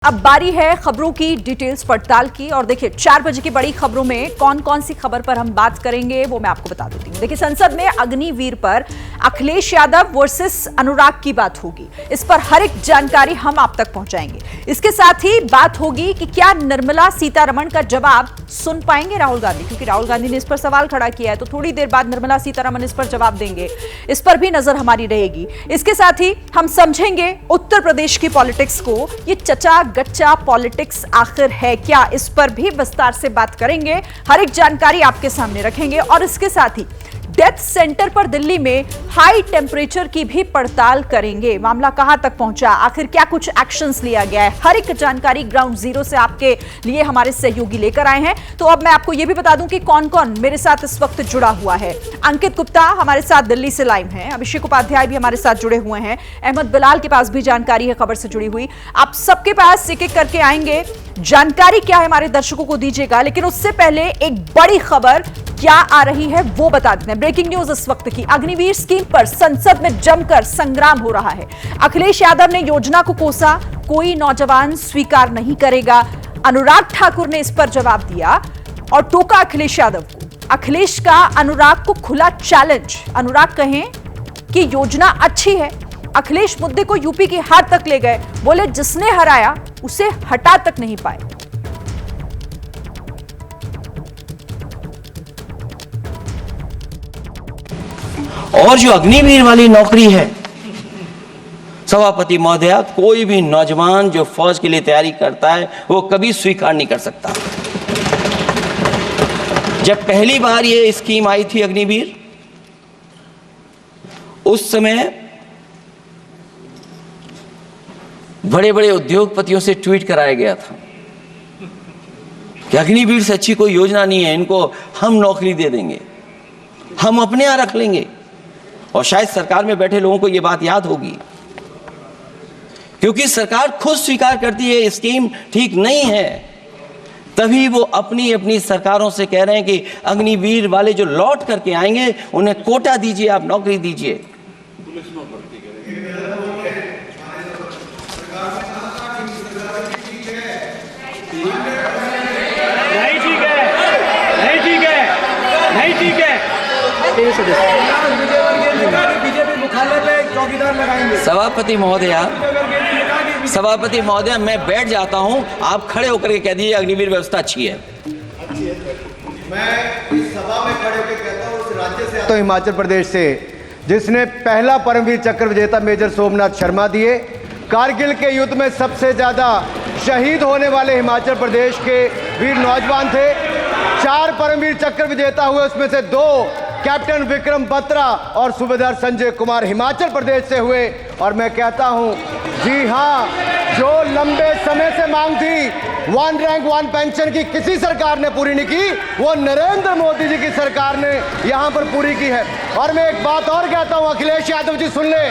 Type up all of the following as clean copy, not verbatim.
अब बारी है खबरों की डिटेल्स पड़ताल की। और देखिए 4 बजे की बड़ी खबरों में कौन कौन सी खबर पर हम बात करेंगे वो मैं आपको बता देती हूँ। देखिए संसद में अग्निवीर पर अखिलेश यादव वर्सेस अनुराग की बात होगी। इस पर हर एक जानकारी हम आप तक पहुंचाएंगे। इसके साथ ही बात होगी कि क्या निर्मला सीतारमण का जवाब सुन पाएंगे राहुल गांधी, क्योंकि राहुल गांधी ने इस पर सवाल खड़ा किया है, तो थोड़ी देर बाद निर्मला सीतारमण इस पर जवाब देंगे। इस पर भी नजर हमारी रहेगी। इसके साथ ही हम समझेंगे उत्तर प्रदेश की पॉलिटिक्स को। ये चचा गच्चा पॉलिटिक्स आखिर है क्या, इस पर भी विस्तार से बात करेंगे। हर एक जानकारी आपके सामने रखेंगे। और इसके साथ ही डेथ सेंटर पर दिल्ली में हाई टेम्परेचर की भी पड़ताल करेंगे। मामला कहां तक पहुंचा, आखिर क्या कुछ एक्शंस लिया गया है, हर एक जानकारी ग्राउंड जीरो से आपके लिए हमारे सहयोगी लेकर आए हैं। तो अब मैं आपको यह भी बता दूं कि कौन कौन मेरे साथ इस वक्त जुड़ा हुआ है। अंकित गुप्ता हमारे साथ दिल्ली से लाइव हैं, अभिषेक उपाध्याय भी हमारे साथ जुड़े हुए हैं, अहमद बिलाल के पास भी जानकारी है खबर से जुड़ी हुई। आप सबके पास एक एक करके आएंगे, जानकारी क्या है हमारे दर्शकों को दीजिएगा। लेकिन उससे पहले एक बड़ी खबर क्या आ रही है वो बता देते हैं। ब्रेकिंग न्यूज इस वक्त की, अग्निवीर स्कीम पर संसद में जमकर संग्राम हो रहा है। अखिलेश यादव ने योजना को कोसा, कोई नौजवान स्वीकार नहीं करेगा। अनुराग ठाकुर ने इस पर जवाब दिया और टोका अखिलेश यादव को। अखिलेश का अनुराग को खुला चैलेंज। अनुराग कहें कि योजना अच्छी है। अखिलेश मुद्दे को यूपी की हार तक ले गए, बोले जिसने हराया उसे हटा तक नहीं पाए। और जो अग्निवीर वाली नौकरी है, सभापति महोदया, कोई भी नौजवान जो फौज के लिए तैयारी करता है वो कभी स्वीकार नहीं कर सकता। जब पहली बार ये स्कीम आई थी अग्निवीर, उस समय बड़े बड़े उद्योगपतियों से ट्वीट कराया गया था कि अग्निवीर से अच्छी कोई योजना नहीं है, इनको हम नौकरी दे देंगे, हम अपने यहां रख लेंगे। और शायद सरकार में बैठे लोगों को यह बात याद होगी, क्योंकि सरकार खुद स्वीकार करती है स्कीम ठीक नहीं है, तभी वो अपनी अपनी सरकारों से कह रहे हैं कि अग्निवीर वाले जो लौट करके आएंगे उन्हें कोटा दीजिए, आप नौकरी दीजिए। सभापति महोदया, मैं बैठ जाता हूं, आप खड़े होकर के कह दीजिए अग्निवीर व्यवस्था अच्छी है। मैं इस सभा में खड़े होकर कहता हूं, उस राज्य से आता हूं, हिमाचल प्रदेश से, जिसने पहला परमवीर चक्र विजेता मेजर सोमनाथ शर्मा दिए। कारगिल के युद्ध में सबसे ज्यादा शहीद होने वाले हिमाचल प्रदेश के वीर नौजवान थे। 4 परमवीर चक्र विजेता हुए, उसमें से 2 कैप्टन विक्रम बत्रा और सूबेदार संजय कुमार हिमाचल प्रदेश से हुए। और मैं कहता हूं, जी हां, जो लंबे समय से मांग थी 1 रैंक 1 पेंशन की, किसी सरकार ने पूरी नहीं की, वो नरेंद्र मोदी जी की सरकार ने यहां पर पूरी की है। और मैं एक बात और कहता हूं, अखिलेश यादव जी सुन ले,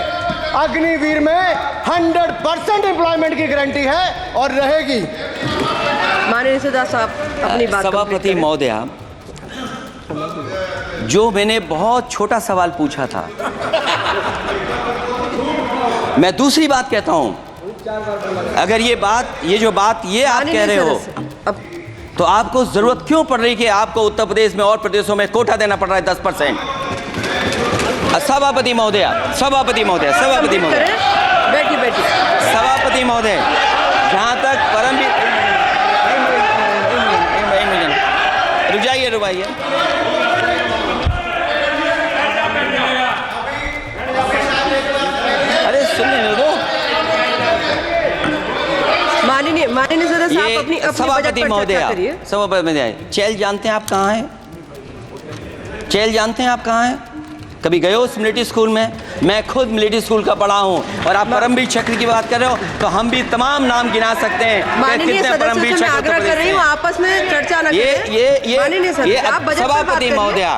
अग्निवीर में 100% एम्प्लॉयमेंट की गारंटी है और रहेगी। माननीय सदा साहब अपनी बात। सभापति महोदया, जो मैंने बहुत छोटा सवाल पूछा था, मैं दूसरी बात कहता हूं। अगर ये जो बात आप कह रहे हो, तो आपको जरूरत क्यों पड़ रही कि आपको उत्तर प्रदेश में और प्रदेशों में कोटा देना पड़ रहा है 10%? सभापति महोदया, सभापति महोदया, सभापति महोदय, बैठिए। सभापति महोदय, जहां तक परमवीर, रुक जाइए। अरे सुनिए दो। माननीय सदा साहब अपनी सभापति महोदया, सभापति महोदया, चैल जानते हैं आप कहाँ हैं? चैल जानते हैं आप कहाँ हैं? कभी गए हो उस मिलिट्री स्कूल में? मैं खुद मिलिट्री स्कूल का पढ़ा हूँ। और आप परमवीर चक्र की बात कर रहे हो, तो हम भी तमाम नाम गिना सकते हैं। माननीय सदस्यों से मैं आग्रह कर रही हूँ, आपस में चर्चा न करें। ये सभापति महोदया,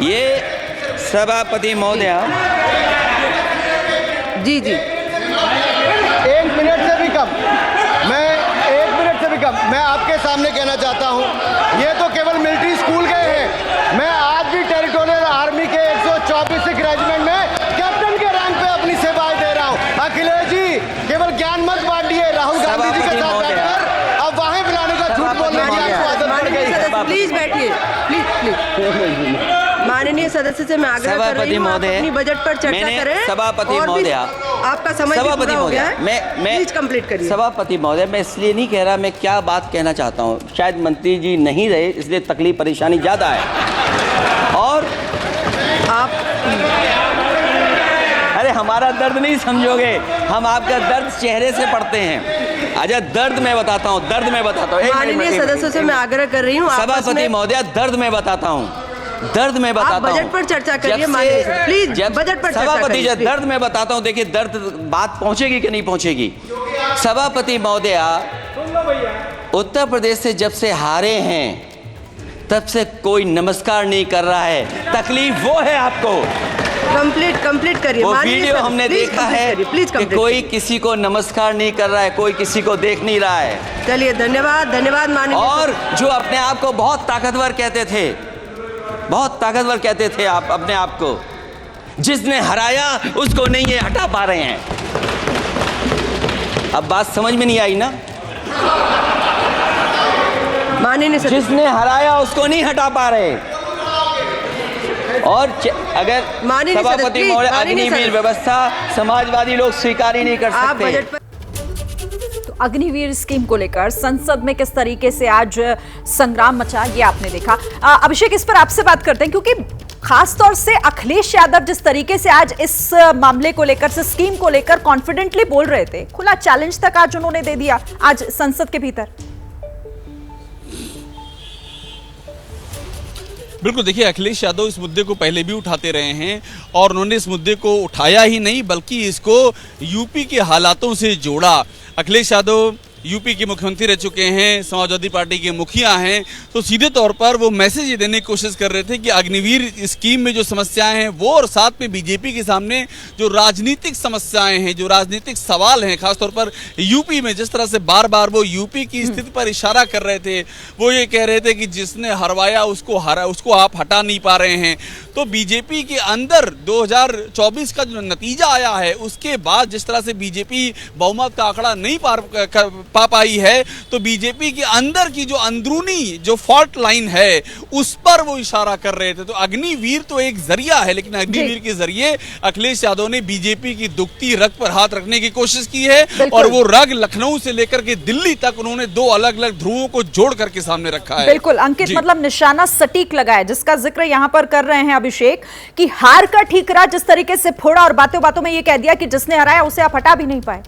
ये सभापति महोदया, जी 1 मिनट से भी कम, मैं आपके सामने कहना चाहता हूं, ये तो केवल मिलिट्री स्कूल गए हैं। मैं आज भी टेरिटोरियल आर्मी के 124 रेजिमेंट में कैप्टन के रैंक पे अपनी सेवाएं दे रहा हूं। अखिलेश जी केवल ज्ञान मत बांटिए, राहुल गांधी जी के प्लीज बैठिए, प्लीज। माननीय सदस्य से मैं आग्रह कर रही हूँ, आप अपनी बजट पर चर्चा करें। सभापति और भी महोदय, आपका समय भी पूरा हो गया है, मैं प्लीज कंप्लीट करिए। सभापति महोदय, मैं इसलिए नहीं कह रहा, मैं क्या बात कहना चाहता हूँ, शायद मंत्री जी नहीं रहे इसलिए तकलीफ परेशानी ज्यादा है। और आप अरे हमारा दर्द नहीं समझोगे, हम आपका दर्द चेहरे से पढ़ते हैं। अच्छा दर्द मैं बताता हूँ, दर्द मैं बताता हूँ। माननीय सदस्यों से मैं आग्रह कर रही हूँ, सभापति महोदय, दर्द मैं बताता हूँ, दर्द मैं बताता हूँ। बजट पर चर्चा करिए, प्लीज बजट पर चर्चा सभापति करिए। जी, दर्द मैं बताता हूँ, देखिए दर्द बात पहुंचेगी कि नहीं पहुंचेगी। सभापति महोदय, उत्तर प्रदेश से जब से हारे हैं तब से कोई नमस्कार नहीं कर रहा है, तकलीफ वो है आपको। कंप्लीट करिए। वो वीडियो हमने देखा है कि कोई किसी को नमस्कार नहीं कर रहा है, कोई किसी को देख नहीं रहा है। चलिए, धन्यवाद माननीय। और जो अपने आप को बहुत ताकतवर कहते थे, बहुत ताकतवर कहते थे आप अपने आप को, जिसने हराया उसको नहीं ये हटा पा रहे हैं। अब बात समझ में नहीं आई ना? माननीय जिसने हराया उसको नहीं हटा पा रहे। और अगर सभापति महोदय, अग्निवीर व्यवस्था समाजवादी लोग स्वीकार ही नहीं कर सकते। तो अग्निवीर स्कीम को लेकर संसद में किस तरीके से आज संग्राम मचा, ये आपने देखा। अभिषेक, इस पर आपसे बात करते हैं, क्योंकि खासतौर से अखिलेश यादव जिस तरीके से आज इस मामले को लेकर, से स्कीम को लेकर कॉन्फिडेंटली बोल रहे थे, खुला चैलेंज तक आज उन्होंने दे दिया आज संसद के भीतर। बिल्कुल, देखिए अखिलेश यादव इस मुद्दे को पहले भी उठाते रहे हैं और उन्होंने इस मुद्दे को उठाया ही नहीं बल्कि इसको यूपी के हालातों से जोड़ा। अखिलेश यादव यूपी के मुख्यमंत्री रह चुके हैं, समाजवादी पार्टी के मुखिया हैं, तो सीधे तौर पर वो मैसेज ये देने की कोशिश कर रहे थे कि अग्निवीर स्कीम में जो समस्याएं हैं वो, और साथ में बीजेपी के सामने जो राजनीतिक समस्याएं हैं, जो राजनीतिक सवाल हैं, खासतौर पर यूपी में जिस तरह से बार बार वो यूपी की स्थिति पर इशारा कर रहे थे। वो ये कह रहे थे कि जिसने हरवाया उसको आप हटा नहीं पा रहे हैं। तो बीजेपी के अंदर 2024 का जो नतीजा आया है उसके बाद जिस तरह से बीजेपी बहुमत का आंकड़ा नहीं पा पाई है, तो बीजेपी के अंदर की जो अंदरूनी जो फॉल्ट लाइन है उस पर वो इशारा कर रहे थे। तो अग्निवीर तो एक जरिया है, लेकिन अग्निवीर के जरिए अखिलेश यादव ने बीजेपी की दुखती रग पर हाथ रखने की कोशिश की है और वो रग लखनऊ से लेकर के दिल्ली तक उन्होंने दो अलग अलग ध्रुवों को जोड़ करके सामने रखा है। बिल्कुल अंकित, मतलब निशाना सटीक लगा है, जिसका जिक्र यहां पर कर रहे हैं अभिषेक, कि हार का ठीकरा जिस तरीके से फोड़ा और बातों बातों में ये कह दिया कि जिसने हराया उसे आप हटा भी नहीं पाए।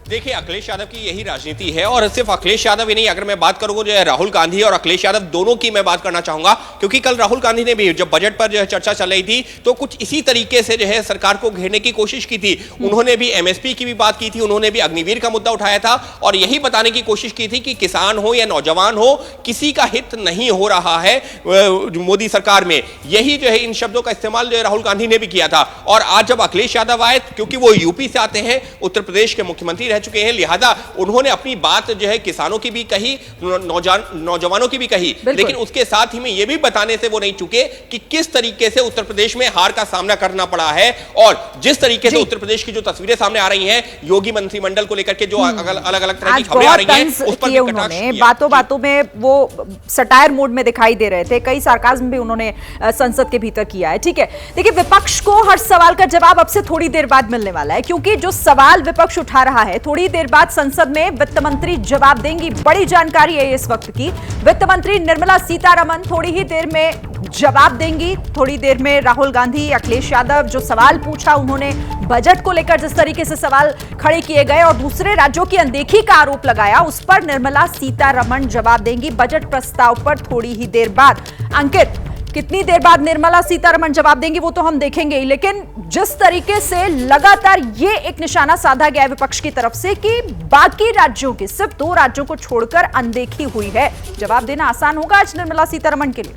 देखिए अखिलेश यादव की यही राजनीति है, और सिर्फ अखिलेश यादव ही नहीं, अगर मैं बात करूंगा जो है राहुल गांधी और अखिलेश यादव दोनों की मैं बात करना चाहूंगा, क्योंकि कल राहुल गांधी ने भी जब बजट पर जो है चर्चा चल रही थी तो कुछ इसी तरीके से जो है सरकार को घेरने की कोशिश की थी। उन्होंने भी एमएसपी की भी बात की थी, उन्होंने भी अग्निवीर का मुद्दा उठाया था और यही बताने की कोशिश की थी कि किसान हो या नौजवान हो, किसी का हित नहीं हो रहा है मोदी सरकार में। यही जो है इन शब्दों का इस्तेमाल जो है राहुल गांधी ने भी किया था। और आज जब अखिलेश यादव आए, क्योंकि वो यूपी से आते हैं, उत्तर प्रदेश के मुख्यमंत्री रह चुके हैं, लिहाजा उन्होंने अपनी बात जो है किसानों की भी कही, नौजवानों की भी कही, लेकिन उसके साथ ही में यह भी बताने से वो नहीं चुके कि किस तरीके से उत्तर प्रदेश में हार का सामना करना पड़ा है। और जिस तरीके से उत्तर प्रदेश की जो तस्वीरें सामने आ रही हैं, योगी मंत्रिमंडल को लेकर के जो अलग अलग तरह की खबरें आ रही हैं, उस पर भी कटाक्ष किया। बातों बातों में वो सटायर मोड में दिखाई दे रहे थे, कई सार्काज्म भी उन्होंने संसद के भीतर किया है। ठीक है, देखिए विपक्ष को हर सवाल का जवाब अब से थोड़ी देर बाद मिलने वाला है, क्योंकि जो सवाल विपक्ष उठा रहा है थोड़ी देर बाद संसद में वित्त मंत्री जवाब देंगी। बड़ी जानकारी है इस वक्त की, वित्त मंत्री निर्मला सीतारमण थोड़ी ही देर में जवाब देंगी। थोड़ी देर में राहुल गांधी, अखिलेश यादव जो सवाल पूछा उन्होंने बजट को लेकर, जिस तरीके से सवाल खड़े किए गए और दूसरे राज्यों की अनदेखी का आरोप लगाया, उस पर निर्मला सीतारमण जवाब देंगी बजट प्रस्ताव पर थोड़ी ही देर बाद। अंकित, कितनी देर बाद निर्मला सीतारमण जवाब देंगी वो तो हम देखेंगे ही, लेकिन जिस तरीके से लगातार ये एक निशाना साधा गया है विपक्ष की तरफ से कि बाकी राज्यों की, सिर्फ 2 राज्यों को छोड़कर अनदेखी हुई है, जवाब देना आसान होगा आज निर्मला सीतारमण के लिए?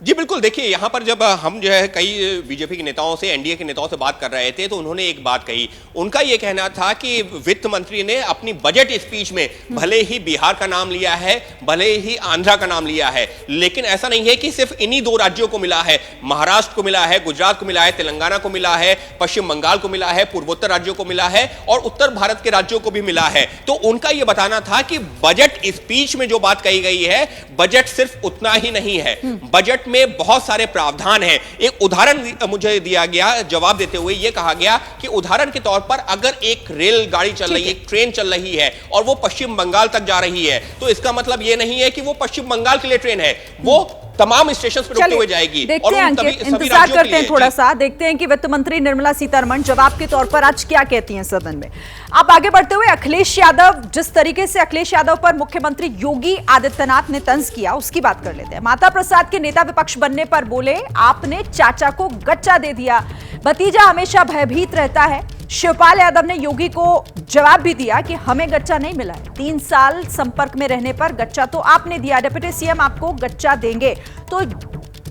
जी बिल्कुल, देखिए यहाँ पर जब हम जो है कई बीजेपी के नेताओं से, एनडीए के नेताओं से बात कर रहे थे तो उन्होंने एक बात कही। उनका ये कहना था कि वित्त मंत्री ने अपनी बजट स्पीच में भले ही बिहार का नाम लिया है, भले ही आंध्रा का नाम लिया है, लेकिन ऐसा नहीं है कि सिर्फ इन्हीं दो राज्यों को मिला है। महाराष्ट्र को मिला है, गुजरात को मिला है, तेलंगाना को मिला है, पश्चिम बंगाल को मिला है, पूर्वोत्तर राज्यों को मिला है और उत्तर भारत के राज्यों को भी मिला है। तो उनका यह बताना था कि बजट स्पीच में जो बात कही गई है, बजट सिर्फ उतना ही नहीं है, बजट में बहुत सारे प्रावधान हैं। एक उदाहरण मुझे दिया गया, जवाब देते हुए यह कहा गया कि उदाहरण के तौर पर अगर एक रेलगाड़ी चल रही है, एक ट्रेन चल रही है और वो पश्चिम बंगाल तक जा रही है, तो इसका मतलब यह नहीं है कि वो पश्चिम बंगाल के लिए ट्रेन है, वो तमाम स्टेशन पर रुकते हुए जाएगी। देखते हैं अंकित, इंतजार करते हैं थोड़ा सा, देखते हैं कि वित्त मंत्री निर्मला सीतारमण जवाब के तौर पर आज क्या कहती हैं सदन में। अब आगे बढ़ते हुए अखिलेश यादव, जिस तरीके से अखिलेश यादव पर मुख्यमंत्री योगी आदित्यनाथ ने तंज किया उसकी बात कर लेते हैं। माता प्रसाद के नेता विपक्ष बनने पर बोले आपने चाचा को गच्चा दे दिया, भतीजा हमेशा भयभीत रहता है। शिवपाल यादव ने योगी को जवाब भी दिया कि हमें गच्चा नहीं मिला है, 3 साल संपर्क में रहने पर गच्चा तो आपने दिया, डिप्टी सीएम आपको गच्चा देंगे। तो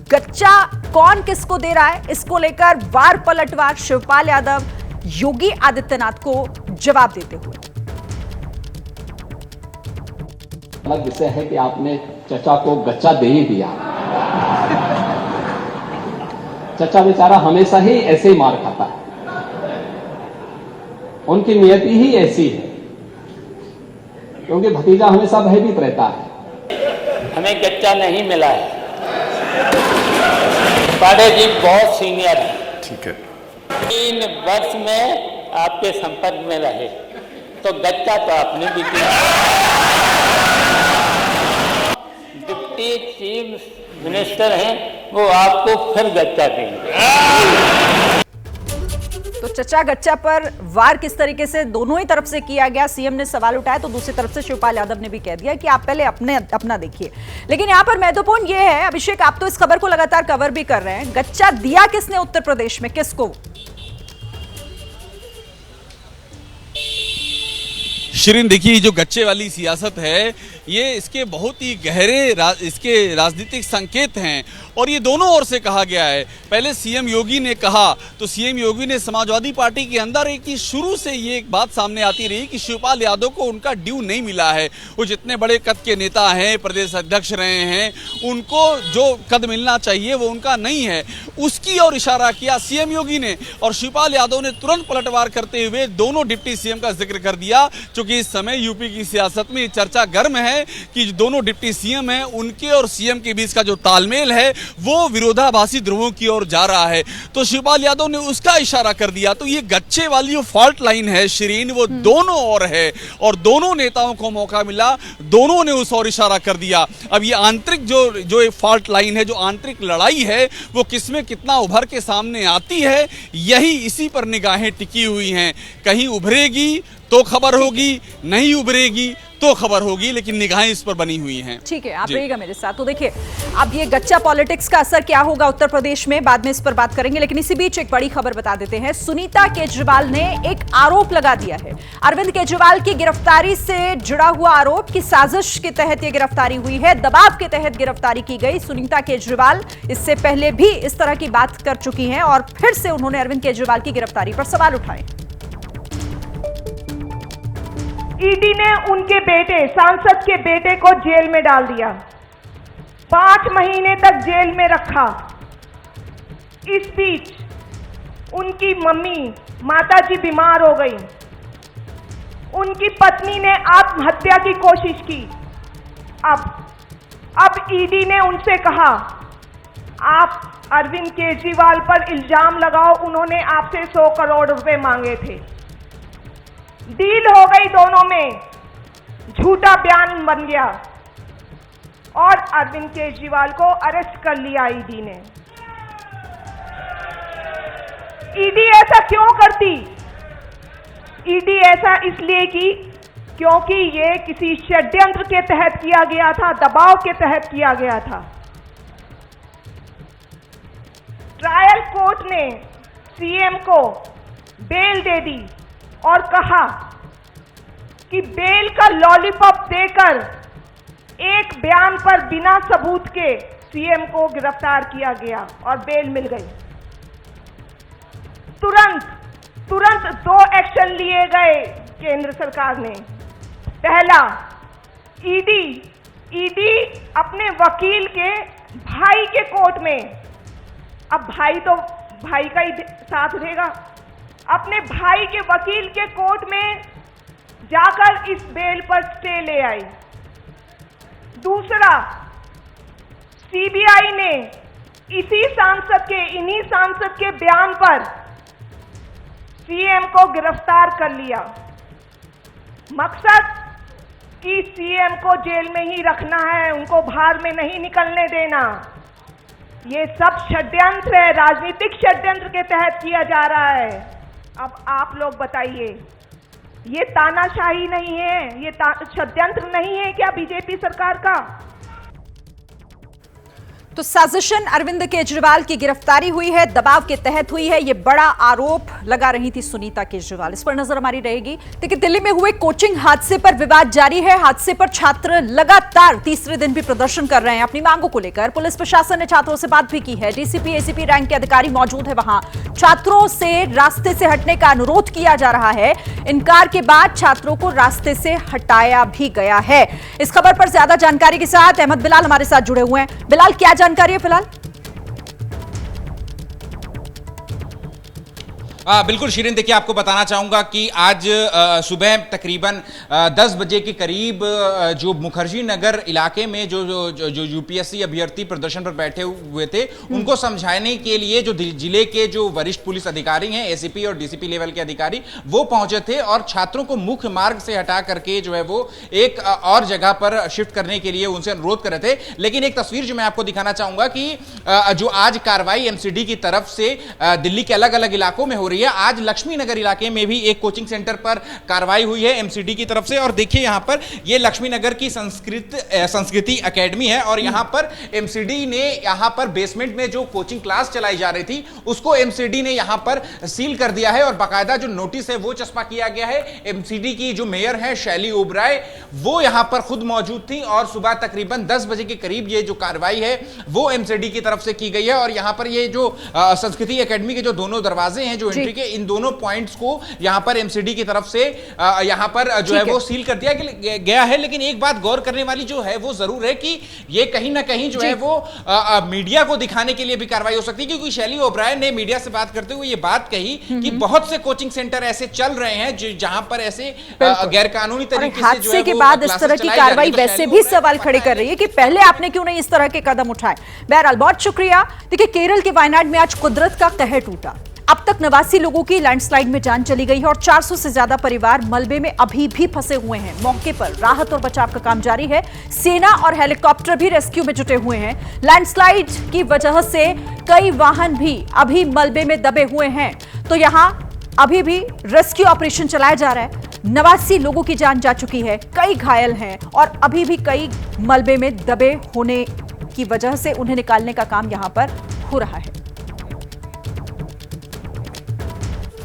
गच्चा कौन किसको दे रहा है, इसको लेकर वार पलटवार शिवपाल यादव योगी आदित्यनाथ को जवाब देते हुए। अलग विषय है कि आपने चचा को गच्चा दे ही दिया। चचा बेचारा हमेशा ही ऐसे ही मार खाता है, उनकी नियति ही ऐसी है, क्योंकि भतीजा हमेशा भयभीत रहता है। हमें गच्चा नहीं मिला है, पांडे जी बहुत सीनियर है, ठीक है, 3 वर्ष में आपके संपर्क में रहे तो गच्चा तो आपने भी दिया। डिप्टी चीफ मिनिस्टर हैं, वो आपको फिर गच्चा देंगे। तो चचा गच्चा पर वार किस तरीके से दोनों ही तरफ से किया गया, सीएम ने सवाल उठाया तो दूसरी तरफ से शिवपाल यादव ने भी कह दिया कि आप पहले अपना देखिए। लेकिन यहां पर महत्वपूर्ण यह है, अभिषेक आप तो इस खबर को लगातार कवर भी कर रहे हैं, गच्चा दिया किसने उत्तर प्रदेश में, किसको? शिरीन, देखिए जो गच्चे वाली सियासत है ये इसके बहुत ही गहरे इसके राजनीतिक संकेत हैं और ये दोनों ओर से कहा गया है। पहले सीएम योगी ने कहा तो सीएम योगी ने समाजवादी पार्टी के अंदर एक ही शुरू से ये एक बात सामने आती रही कि शिवपाल यादव को उनका ड्यू नहीं मिला है। वो जितने बड़े कद के नेता हैं, प्रदेश अध्यक्ष रहे हैं, उनको जो कद मिलना चाहिए वो उनका नहीं है, उसकी ओर इशारा किया सीएम योगी ने। और शिवपाल यादव ने तुरंत पलटवार करते हुए दोनों डिप्टी सीएम का जिक्र कर दिया, क्योंकि इस समय यूपी की सियासत में चर्चा गर्म है कि जो दोनों डिप्टी सीएम हैं उनके और सीएम के बीच का जो तालमेल है वो विरोधाभासी ध्रुवों की ओर जा रहा है। तो शिवपाल यादव ने उसका इशारा कर दिया। तो ये गच्चे वाली जो फॉल्ट लाइन है शिरीन, वो दोनों ओर है और दोनों नेताओं को मौका मिला, दोनों ने उस ओर इशारा कर दिया। अब ये आंतरिक जो एक फॉल्ट लाइन है, जो आंतरिक लड़ाई है, वो किसमें कितना उभर के सामने आती है, यही इसी पर निगाहें टिकी हुई हैं। कहीं उभरेगी तो खबर होगी, नहीं उभरेगी तो खबर होगी, लेकिन निगाहें इस पर बनी हुई हैं। ठीक है, आप रहिएगा मेरे साथ। तो देखिए अब ये गच्चा पॉलिटिक्स का असर क्या होगा उत्तर प्रदेश में, बाद में इस पर बात करेंगे, लेकिन इसी बीच एक बड़ी खबर बता देते हैं। सुनीता केजरीवाल ने एक आरोप लगा दिया है, अरविंद केजरीवाल की गिरफ्तारी से जुड़ा हुआ आरोप की साजिश के तहत ये गिरफ्तारी हुई है, दबाव के तहत गिरफ्तारी की गई। सुनीता केजरीवाल इससे पहले भी इस तरह की बात कर चुकी हैं और फिर से उन्होंने अरविंद केजरीवाल की गिरफ्तारी पर सवाल उठाए। ईडी ने उनके बेटे, सांसद के बेटे को जेल में डाल दिया, 5 महीने तक जेल में रखा। इस बीच उनकी मम्मी, माताजी बीमार हो गई, उनकी पत्नी ने आत्महत्या की कोशिश की। अब ईडी ने उनसे कहा आप अरविंद केजरीवाल पर इल्जाम लगाओ, उन्होंने आपसे 100 करोड़ रुपए मांगे थे। डील हो गई दोनों में, झूठा बयान बन गया और अरविंद केजरीवाल को अरेस्ट कर लिया ईडी ने। ईडी ऐसा क्यों करती? ईडी ऐसा इसलिए की क्योंकि ये किसी षड्यंत्र के तहत किया गया था, दबाव के तहत किया गया था। ट्रायल कोर्ट ने सीएम को बेल दे दी और कहा कि बेल का लॉलीपॉप देकर एक बयान पर बिना सबूत के सीएम को गिरफ्तार किया गया और बेल मिल गई। तुरंत 2 एक्शन लिए गए केंद्र सरकार ने। पहला, ईडी अपने वकील के भाई के कोर्ट में, अब भाई तो भाई का ही साथ रहेगा, अपने भाई के वकील के कोर्ट में जाकर इस बेल पर स्टे ले आई। दूसरा, सीबीआई ने इन्हीं सांसद के बयान पर सीएम को गिरफ्तार कर लिया। मकसद कि सीएम को जेल में ही रखना है, उनको बाहर में नहीं निकलने देना। ये सब षड्यंत्र है, राजनीतिक षड्यंत्र के तहत किया जा रहा है। अब आप लोग बताइए, ये तानाशाही नहीं है, ये षड्यंत्र नहीं है क्या बीजेपी सरकार का? तो साजिशन अरविंद केजरीवाल की गिरफ्तारी हुई है, दबाव के तहत हुई है, ये बड़ा आरोप लगा रही थी सुनीता केजरीवाल। इस पर नजर हमारी रहेगी। देखिए, दिल्ली में हुए कोचिंग हादसे पर विवाद जारी है। हादसे पर छात्र लगातार तीसरे दिन भी प्रदर्शन कर रहे हैं अपनी मांगों को लेकर। पुलिस प्रशासन ने छात्रों से बात भी की है। डीसीपी, एसीपी रैंक के अधिकारी मौजूद है वहां। छात्रों से रास्ते से हटने का अनुरोध किया जा रहा है। इनकार के बाद छात्रों को रास्ते से हटाया भी गया है। इस खबर पर ज्यादा जानकारी के साथ अहमद बिलाल हमारे साथ जुड़े हुए हैं। बिलाल, क्या जानकारी है फिलहाल? बिल्कुल शिरीन, देखिए आपको बताना चाहूंगा कि आज सुबह तकरीबन 10 बजे के करीब जो मुखर्जी नगर इलाके में जो यूपीएससी अभ्यर्थी प्रदर्शन पर बैठे हुए थे, उनको समझाने के लिए जो जिले के जो वरिष्ठ पुलिस अधिकारी हैं, एसीपी और डीसीपी लेवल के अधिकारी, वो पहुंचे थे और छात्रों को मुख्य मार्ग से हटा करके जो है वो एक और जगह पर शिफ्ट करने के लिए उनसे अनुरोध कर रहे थे। लेकिन एक तस्वीर जो मैं आपको दिखाना चाहूंगा कि जो आज कार्रवाई एमसीडी की तरफ से दिल्ली के अलग अलग इलाकों में हो रही है। आज लक्ष्मी नगर इलाके में भी एक कोचिंग सेंटर पर कार्रवाई हुई है एमसीडी की तरफ से। और देखिए यहां पर ये लक्ष्मी नगर की संस्कृति एकेडमी है और यहां पर एमसीडी ने यहां पर बेसमेंट में जो कोचिंग क्लास चलाई जा रही थी उसको एमसीडी ने यहां पर सील कर दिया है और बाकायदा जो नोटिस है वो चस्पा किया गया है। एमसीडी की जो मेयर है शैली ओबराय, वो यहां पर खुद मौजूद थी और सुबह तकरीबन 10 बजे के करीब ये जो कार्रवाई है वो एमसीडी की तरफ से की गई है। और यहां पर ये जो संस्कृति एकेडमी के जो दोनों दरवाजे हैं जो एंट्री के, इन दोनों पॉइंट्स को यहां पर एमसीडी की तरफ से यहां पर जो है वो सील कर दिया गया है। लेकिन एक बात गौर करने वाली जो है वो जरूर है कि ये कहीं ना कहीं जो है वो मीडिया को दिखाने के लिए भी कार्रवाई हो सकती है, क्योंकि शैली ओबराय ने मीडिया से बात करते हुए ये बात कही कि बहुत से कोचिंग सेंटर ऐसे चल रहे हैं जहां पर ऐसे गैरकानूनी तरीके से जो है के बाद इस तरह की कार्रवाई वैसे भी सवाल खड़े कर रही है कि पहले आपने क्यों नहीं इस तरह के कदम उठाए। बहरहाल बहुत शुक्रिया। देखिए, केरल के वायनाड में आज कुदरत का कहर टूटा। अब तक 89 लोगों की लैंडस्लाइड में जान चली गई है और 400 से ज्यादा परिवार मलबे में अभी भी फंसे हुए हैं। मौके पर राहत और बचाव का काम जारी है। सेना और हेलीकॉप्टर भी रेस्क्यू में जुटे हुए हैं। लैंडस्लाइड की वजह से कई वाहन भी अभी मलबे में दबे हुए हैं, तो यहां अभी भी रेस्क्यू ऑपरेशन चलाया जा रहा है। 89 लोगों की जान जा चुकी है, कई घायल हैं और अभी भी कई मलबे में दबे होने की वजह से उन्हें निकालने का काम यहां पर हो रहा है।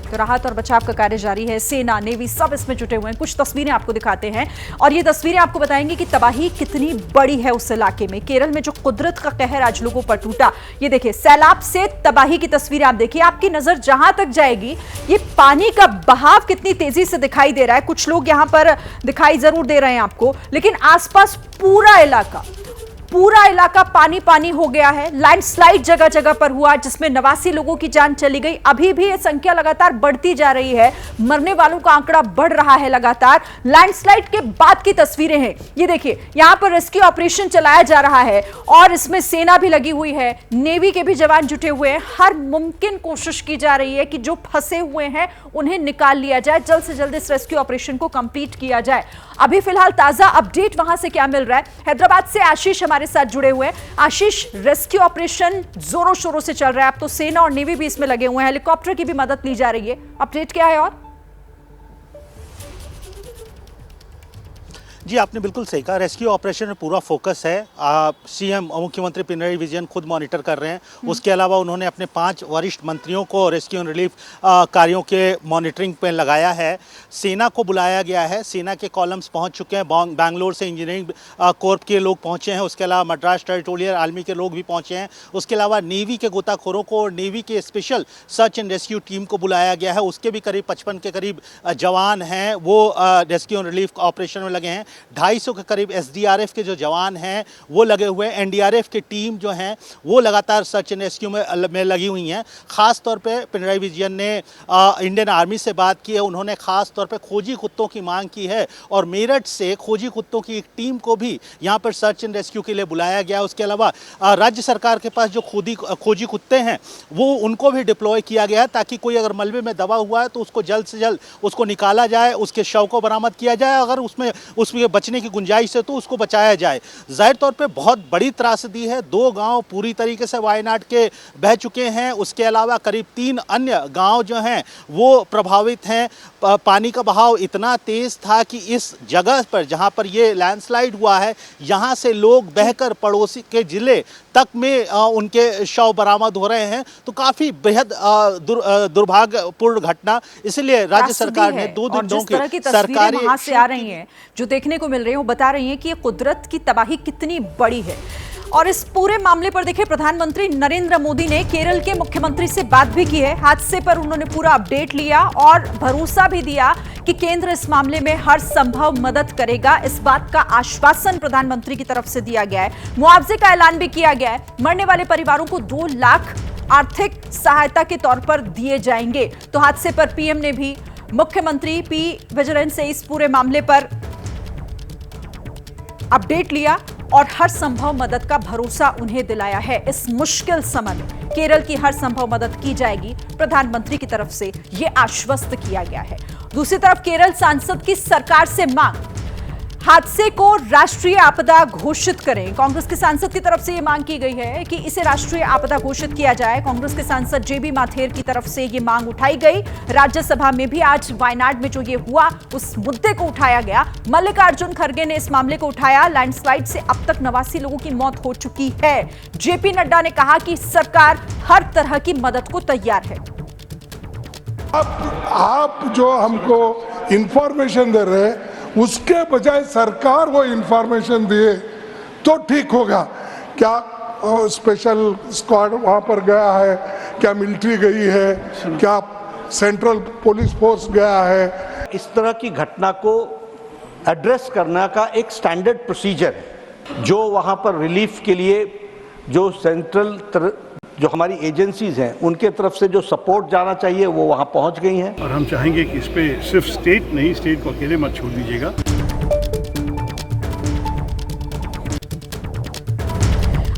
तो राहत और बचाव का कार्य जारी है। सेना, नेवी सब इसमें जुटे हुए हैं। कुछ तस्वीरें आपको दिखाते हैं और ये तस्वीरें आपको बताएंगी कि तबाही कितनी बड़ी है उस इलाके में। केरल में जो कुदरत का कहर आज लोगों पर टूटा, ये देखिए सैलाब से तबाही की तस्वीरें आप देखिए। आपकी नजर जहां तक जाएगी ये पानी का बहाव कितनी तेजी से दिखाई दे रहा है। कुछ लोग यहां पर दिखाई जरूर दे रहे हैं आपको, लेकिन आसपास पूरा इलाका पानी पानी हो गया है। लैंडस्लाइड जगह जगह पर हुआ जिसमें 89 लोगों की जान चली गई। अभी भी ये संख्या लगातार बढ़ती जा रही है, मरने वालों का आंकड़ा बढ़ रहा है लगातार। लैंडस्लाइड के बाद की तस्वीरें हैं, ये देखिए यहां पर रेस्क्यू ऑपरेशन चलाया जा रहा है और इसमें सेना भी लगी हुई है, नेवी के भी जवान जुटे हुए हैं। हर मुमकिन कोशिश की जा रही है कि जो फंसे हुए हैं उन्हें निकाल लिया जाए, जल्द से जल्द इस रेस्क्यू ऑपरेशन को कंप्लीट किया जाए। अभी फिलहाल ताजा अपडेट वहां से क्या मिल रहा है, हैदराबाद से आशीष हमारे साथ जुड़े हुए हैं। आशीष, रेस्क्यू ऑपरेशन जोरों शोरों से चल रहा है, अब तो सेना और नेवी भी इसमें लगे हुए हैं, हेलीकॉप्टर की भी मदद ली जा रही है, अपडेट क्या है? और जी आपने बिल्कुल सही कहा, रेस्क्यू ऑपरेशन में पूरा फोकस है। सीएम मुख्यमंत्री पिनराई विजयन खुद मॉनिटर कर रहे हैं। उसके अलावा उन्होंने अपने 5 वरिष्ठ मंत्रियों को रेस्क्यू एंड रिलीफ कार्यों के मॉनिटरिंग पे लगाया है। सेना को बुलाया गया है, सेना के कॉलम्स पहुंच चुके हैं, बैंगलोर से इंजीनियरिंग कोर्प के लोग पहुंचे हैं, उसके अलावा मद्रास टेरिटोरियल आर्मी के लोग भी पहुंचे हैं, उसके अलावा नेवी के गोताखोरों को और नेवी के special search and rescue team को बुलाया गया है। उसके भी करीब 55 के करीब जवान हैं, वो रेस्क्यू एंड रिलीफ ऑपरेशन में लगे हैं। 250 के करीब SDRF के जो जवान हैं वो लगे हुए हैं। NDRF की टीम जो हैं वो लगातार सर्च एंड रेस्क्यू में लगी हुई हैं। ख़ास तौर पे पिनराई विजयन ने इंडियन आर्मी से बात की है, उन्होंने ख़ास तौर पे खोजी कुत्तों की मांग की है और मेरठ से खोजी कुत्तों की एक टीम को भी यहाँ पर सर्च एंड रेस्क्यू के लिए बुलाया गया। उसके अलावा राज्य सरकार के पास जो खोजी कुत्ते हैं वो उनको भी डिप्लॉय किया गया है ताकि कोई अगर मलबे में दबा हुआ है तो उसको जल्द से जल्द उसको निकाला जाए, उसके शव को बरामद किया जाए, अगर उसमें बचने की गुंजाइश है तो उसको बचाया जाए। जाहिर तौर पे बहुत बड़ी त्रासदी है, 2 गांव पूरी तरीके से वायनाड के बह चुके हैं। उसके अलावा करीब 3 अन्य गांव जो हैं वो प्रभावित हैं। पानी का बहाव इतना तेज़ था कि इस जगह पर जहां पर ये लैंडस्लाइड हुआ है यहां से लोग बहकर पड़ोसी के ज़िले तक में उनके शव बरामद हो रहे हैं। तो काफ़ी बेहद दुर्भाग्यपूर्ण घटना, इसलिए राज्य सरकार ने 2 दिनों की सरकारी वहां से आ रही हैं जो देखने को मिल रही है वो बता रही हैं कि ये कुदरत की तबाही कितनी बड़ी है। और इस पूरे मामले पर देखिए प्रधानमंत्री नरेंद्र मोदी ने केरल के मुख्यमंत्री से बात भी की है। हादसे पर उन्होंने पूरा अपडेट लिया और भरोसा भी दिया कि केंद्र इस मामले में हर संभव मदद करेगा। इस बात का आश्वासन प्रधानमंत्री की तरफ से दिया गया है। मुआवजे का ऐलान भी किया गया है। मरने वाले परिवारों को 2 लाख आर्थिक सहायता के तौर पर दिए जाएंगे। तो हादसे पर पीएम ने भी मुख्यमंत्री पी विजयन से इस पूरे मामले पर अपडेट लिया और हर संभव मदद का भरोसा उन्हें दिलाया है। इस मुश्किल समय में केरल की हर संभव मदद की जाएगी, प्रधानमंत्री की तरफ से यह आश्वस्त किया गया है। दूसरी तरफ केरल सांसद की सरकार से मांग, हादसे को राष्ट्रीय आपदा घोषित करें। कांग्रेस के सांसद की तरफ से यह मांग की गई है कि इसे राष्ट्रीय आपदा घोषित किया जाए। कांग्रेस के सांसद JB माथेर की तरफ से यह मांग उठाई गई। राज्यसभा में भी आज वायनाड में जो ये हुआ उस मुद्दे को उठाया गया। मल्लिकार्जुन खड़गे ने इस मामले को उठाया। लैंडस्लाइड से अब तक 89 लोगों की मौत हो चुकी है। JP नड्डा ने कहा कि सरकार हर तरह की मदद को तैयार है। आप जो हमको इंफॉर्मेशन दे रहे हैं उसके बजाय सरकार वो इंफॉर्मेशन दिए तो ठीक होगा। क्या स्पेशल स्क्वाड वहां पर गया है, क्या मिलिट्री गई है, क्या सेंट्रल पुलिस फोर्स गया है? इस तरह की घटना को एड्रेस करने का एक स्टैंडर्ड प्रोसीजर है जो वहां पर रिलीफ के लिए जो सेंट्रल जो हमारी एजेंसीज हैं उनके तरफ से जो सपोर्ट जाना चाहिए वो वहां पहुंच गई हैं। और हम चाहेंगे कि इस पे सिर्फ स्टेट नहीं, स्टेट को अकेले मत छोड़ दीजिएगा।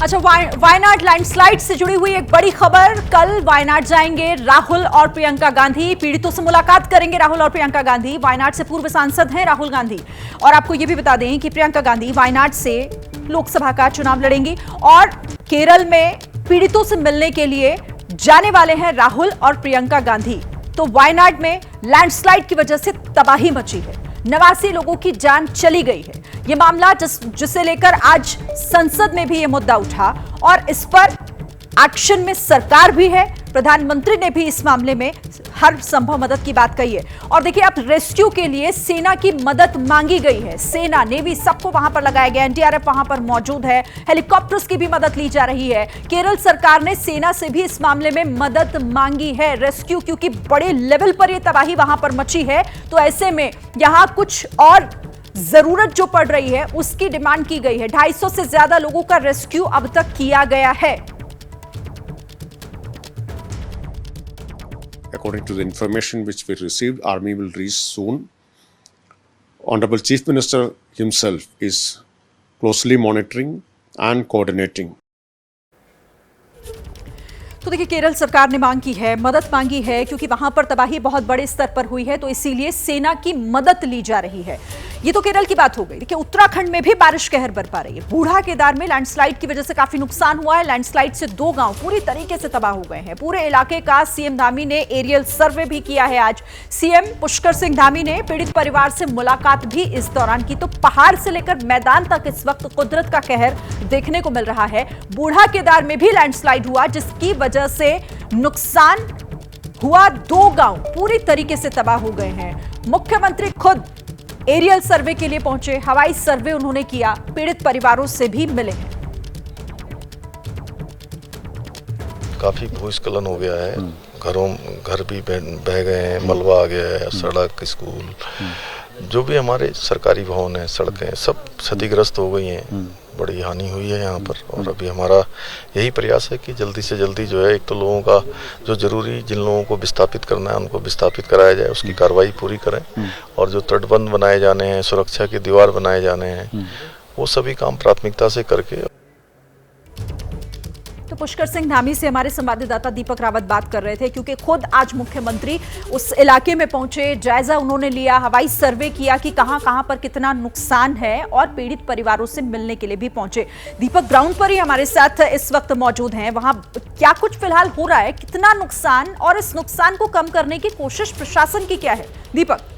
अच्छा, वायनाड लैंडस्लाइड से जुड़ी हुई एक बड़ी खबर। कल वायनाड जाएंगे राहुल और प्रियंका गांधी, पीड़ितों से मुलाकात करेंगे राहुल और प्रियंका गांधी। वायनाड से पूर्व सांसद हैं राहुल गांधी। और आपको यह भी बता दें कि प्रियंका गांधी वायनाड से लोकसभा का चुनाव लड़ेंगी और केरल में पीड़ितों से मिलने के लिए जाने वाले हैं राहुल और प्रियंका गांधी। तो वायनाड में लैंडस्लाइड की वजह से तबाही मची है, 89 लोगों की जान चली गई है। यह मामला जिसे लेकर आज संसद में भी यह मुद्दा उठा और इस पर एक्शन में सरकार भी है। प्रधानमंत्री ने भी इस मामले में हर संभव मदद की बात कही है। और देखिए अब रेस्क्यू के लिए सेना की मदद मांगी गई है। सेना, नेवी सबको वहां पर लगाया गया। NDRF वहां पर मौजूद है। हेलीकॉप्टर्स की भी मदद ली जा रही है। केरल सरकार ने सेना से भी इस मामले में मदद मांगी है रेस्क्यू, क्योंकि बड़े लेवल पर यह तबाही वहां पर मची है। तो ऐसे में यहां कुछ और जरूरत जो पड़ रही है उसकी डिमांड की गई है। 250 से ज्यादा लोगों का रेस्क्यू अब तक किया गया है। According to the information which we received, Army will reach soon. Honorable Chief Minister himself is closely monitoring and coordinating. तो देखिए केरल सरकार ने मांग की है, मदद मांगी है, क्योंकि वहां पर तबाही बहुत बड़े स्तर पर हुई है, तो इसीलिए सेना की मदद ली जा रही है। ये तो केरल की बात हो गई। देखिए उत्तराखंड में भी बारिश कहर बरपा रही है। बूढ़ा केदार में लैंडस्लाइड की वजह से काफी नुकसान हुआ है। लैंडस्लाइड से 2 गांव पूरी तरीके से तबाह हो गए हैं। पूरे इलाके का सीएम धामी ने एरियल सर्वे भी किया है। आज सीएम पुष्कर सिंह धामी ने पीड़ित परिवार से मुलाकात भी इस दौरान की। तो पहाड़ से लेकर मैदान तक इस वक्त कुदरत का कहर देखने को मिल रहा है। बूढ़ा केदार में भी लैंडस्लाइड हुआ, जिसकी वजह से नुकसान हुआ। 2 गांव पूरी तरीके से तबाह हो गए हैं। मुख्यमंत्री खुद एरियल सर्वे के लिए पहुंचे, हवाई सर्वे उन्होंने किया, पीड़ित परिवारों से भी मिले हैं। काफी भूस्खलन हो गया है, घर भी बह गए हैं, मलबा आ गया है, सड़क, स्कूल, जो भी हमारे सरकारी भवन है, सड़कें सब क्षतिग्रस्त हो गई हैं। बड़ी हानि हुई है यहाँ पर। और अभी हमारा यही प्रयास है कि जल्दी से जल्दी जो है, एक तो लोगों का जो जरूरी, जिन लोगों को विस्थापित करना है उनको विस्थापित कराया जाए, उसकी कार्रवाई पूरी करें। और जो तटबंध बनाए जाने हैं, सुरक्षा की दीवार बनाए जाने हैं, वो सभी काम प्राथमिकता से करके। तो पुष्कर सिंह धामी से हमारे संवाददाता दीपक रावत बात कर रहे थे, क्योंकि खुद आज मुख्यमंत्री उस इलाके में पहुंचे, जायजा उन्होंने लिया, हवाई सर्वे किया कि कहां पर कितना नुकसान है, और पीड़ित परिवारों से मिलने के लिए भी पहुंचे। दीपक ग्राउंड पर ही हमारे साथ इस वक्त मौजूद हैं। वहां क्या कुछ फिलहाल हो रहा है, कितना नुकसान, और इस नुकसान को कम करने की कोशिश प्रशासन की क्या है? दीपक।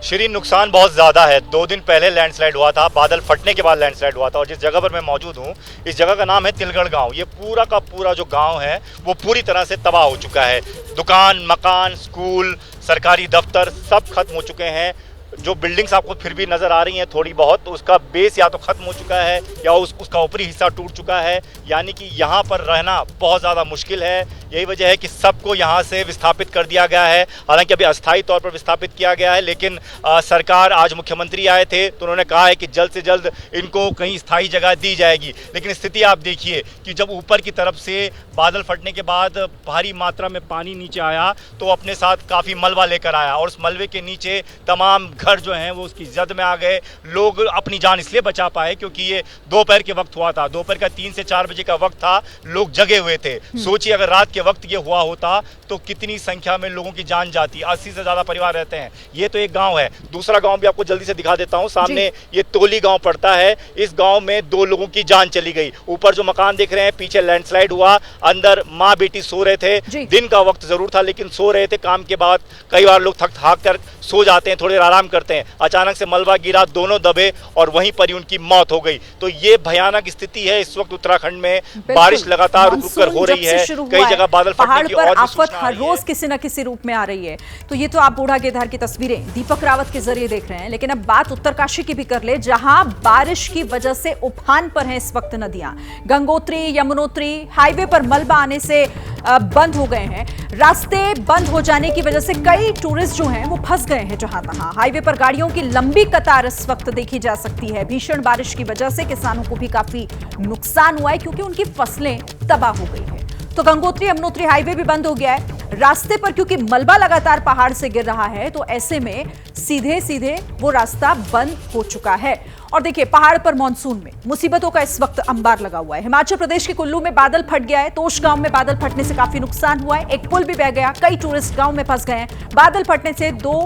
श्री, नुकसान बहुत ज़्यादा है। 2 दिन पहले लैंडस्लाइड हुआ था, बादल फटने के बाद लैंडस्लाइड हुआ था। और जिस जगह पर मैं मौजूद हूँ, इस जगह का नाम है तिलगढ़ गांव। ये पूरा का पूरा जो गांव है वो पूरी तरह से तबाह हो चुका है। दुकान, मकान, स्कूल, सरकारी दफ्तर सब खत्म हो चुके हैं। जो बिल्डिंग्स आपको फिर भी नज़र आ रही हैं थोड़ी बहुत, तो उसका बेस या तो ख़त्म हो चुका है या उसका ऊपरी हिस्सा टूट चुका है। यानी कि यहाँ पर रहना बहुत ज़्यादा मुश्किल है। यही वजह है कि सबको यहाँ से विस्थापित कर दिया गया है। हालांकि अभी अस्थायी तौर पर विस्थापित किया गया है, लेकिन सरकार, आज मुख्यमंत्री आए थे तो उन्होंने कहा है कि जल्द से जल्द इनको कहीं स्थायी जगह दी जाएगी। लेकिन स्थिति आप देखिए कि जब ऊपर की तरफ से बादल फटने के बाद भारी मात्रा में पानी नीचे आया तो अपने साथ काफ़ी मलबा लेकर आया, और उस मलबे के नीचे तमाम घर जो हैं वो उसकी जद में आ गए। लोग अपनी जान इसलिए बचा पाए क्योंकि ये दोपहर के वक्त हुआ था। दोपहर का 3 से 4 बजे का वक्त था, लोग जगे हुए थे। सोचिए अगर रात के वक्त ये हुआ होता तो कितनी संख्या में लोगों की जान जाती। 80 से ज़्यादा परिवार रहते हैं। ये तो एक गांव है। दूसरा गांव भी आपको जल्दी से दिखा देता हूँ। सामने ये तोली गांव पड़ता है। इस गांव में 2 लोगों की जान चली गई। ऊपर जो मकान देख रहे हैं, पीछे लैंडस्लाइड हुआ, अंदर माँ बेटी सो रहे थे। दिन का वक्त जरूर था लेकिन सो रहे थे। काम के बाद कई बार लोग थक हाक कर सो जाते हैं, थोड़ी देर आराम करते हैं। अचानक से मलबा गिरा, दोनों दबे और वहीं पर ही उनकी मौत हो गई। तो ये भयानक स्थिति है इस वक्त उत्तराखंड में। बारिश लगातार रुक रुक कर हो रही है। कई जगह बादल फटने की और आफत हर रोज किसी न किसी रूप में आ रही है। तो ये तो आप बूढ़ा केदार की तस्वीरें दीपक रावत के जरिए देख रहे हैं। लेकिन अब बात उत्तरकाशी की भी कर ले, जहां बारिश की वजह से उफान पर हैं इस वक्त नदियां। गंगोत्री, यमुनोत्री हाईवे पर मलबा आने से बंद हो गए हैं। रास्ते बंद हो जाने की वजह से कई टूरिस्ट जो हैं वो फंस गए हैं जहां तहां। हाईवे पर गाड़ियों की लंबी कतार इस वक्त देखी जा सकती है। भीषण बारिश की वजह से किसानों को भी काफी नुकसान हुआ है, क्योंकि उनकी फसलें तबाह हो गई है। तो गंगोत्री यमुनोत्री हाईवे भी बंद हो गया है रास्ते पर, क्योंकि मलबा लगातार पहाड़ से गिर रहा है। तो ऐसे में सीधे सीधे वो रास्ता बंद हो चुका है। और देखिए, पहाड़ पर मानसून में मुसीबतों का इस वक्त अंबार लगा हुआ है। हिमाचल प्रदेश के कुल्लू में बादल फट गया है। तोश गांव में बादल फटने से काफी नुकसान हुआ है। एक पुल भी बह गया। कई टूरिस्ट गांव में फंस गए हैं। बादल फटने से 2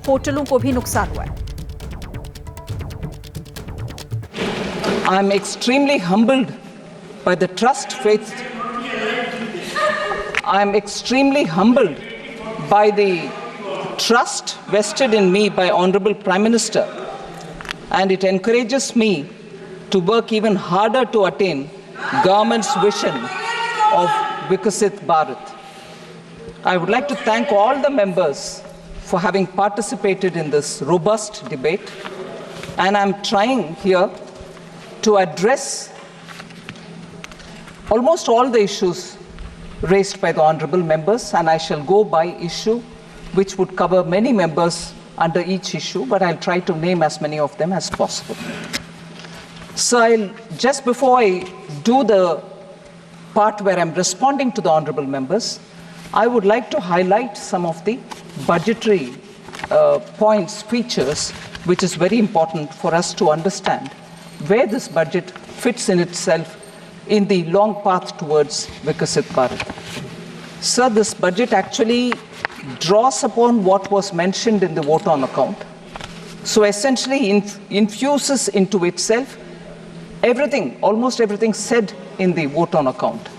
होटलों को भी नुकसान हुआ है। I am extremely humbled by the trust faith. I am extremely humbled by the trust vested in me by Honorable Prime Minister, and it encourages me to work even harder to attain government's vision of Vikasit Bharat. I would like to thank all the members for having participated in this robust debate, and I'm trying here to address almost all the issues raised by the honorable members, and I shall go by issue, which would cover many members under each issue, but I'll try to name as many of them as possible. So just before I do the part where I'm responding to the honorable members, I would like to highlight some of the budgetary points, features, which is very important for us to understand where this budget fits in itself in the long path towards Vikasit Bharat. Sir, this budget actually draws upon what was mentioned in the vote on account. So essentially infuses into itself everything, almost everything said in the vote on account.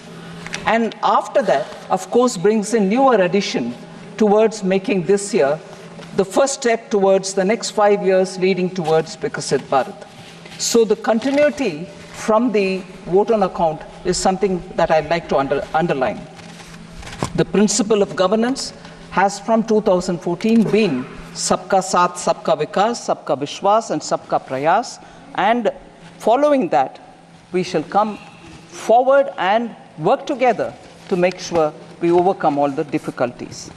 And after that, of course, brings a newer addition towards making this year the first step towards the next 5 years leading towards Viksit Bharat. So the continuity from the vote on account is something that I'd like to underline. The principle of governance has from 2014 been Sabka Saath, Sabka Vikas, Sabka Vishwas and Sabka Prayas, and following that we shall come forward and work together to make sure we overcome all the difficulties.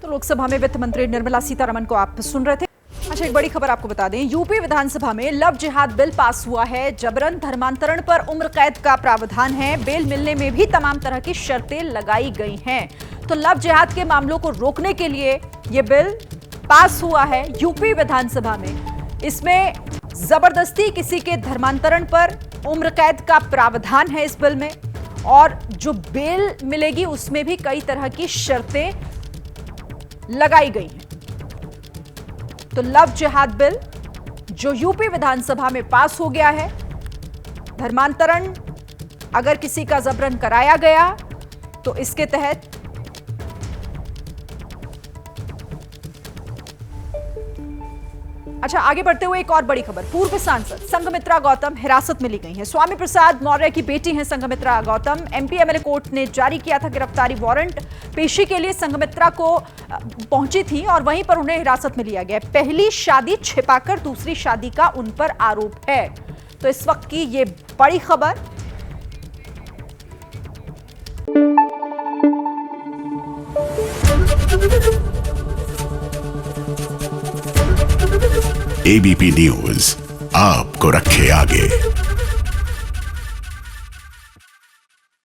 तो लोकसभा में वित्त मंत्री निर्मला सीतारमण को आप सुन रहे थे। अच्छा, एक बड़ी खबर आपको बता दें, यूपी विधानसभा में लव जिहाद बिल पास हुआ है। जबरन धर्मांतरण पर उम्र कैद का प्रावधान है। बेल मिलने में भी तमाम तरह की शर्तें लगाई गई हैं। तो लव जिहाद के मामलों को रोकने के लिए यह बिल पास हुआ है यूपी विधानसभा में। इसमें जबरदस्ती किसी के धर्मांतरण पर उम्र कैद का प्रावधान है इस बिल में, और जो बेल मिलेगी उसमें भी कई तरह की शर्तें लगाई गई हैं। तो लव जिहाद बिल जो यूपी विधानसभा में पास हो गया है, धर्मांतरण अगर किसी का जबरन कराया गया तो इसके तहत अच्छा, आगे बढ़ते हुए एक और बड़ी खबर। पूर्व सांसद संघमित्रा गौतम हिरासत में ली गई हैं। स्वामी प्रसाद मौर्य की बेटी हैं Sanghamitra Gautam. MP MLA court ने जारी किया था गिरफ्तारी वारंट। पेशी के लिए संघमित्रा को पहुंची थी और वहीं पर उन्हें हिरासत में लिया गया। पहली शादी छिपाकर दूसरी शादी का उन पर आरोप है। तो इस वक्त की ये बड़ी खबर। एबीपी न्यूज आपको रखे आगे।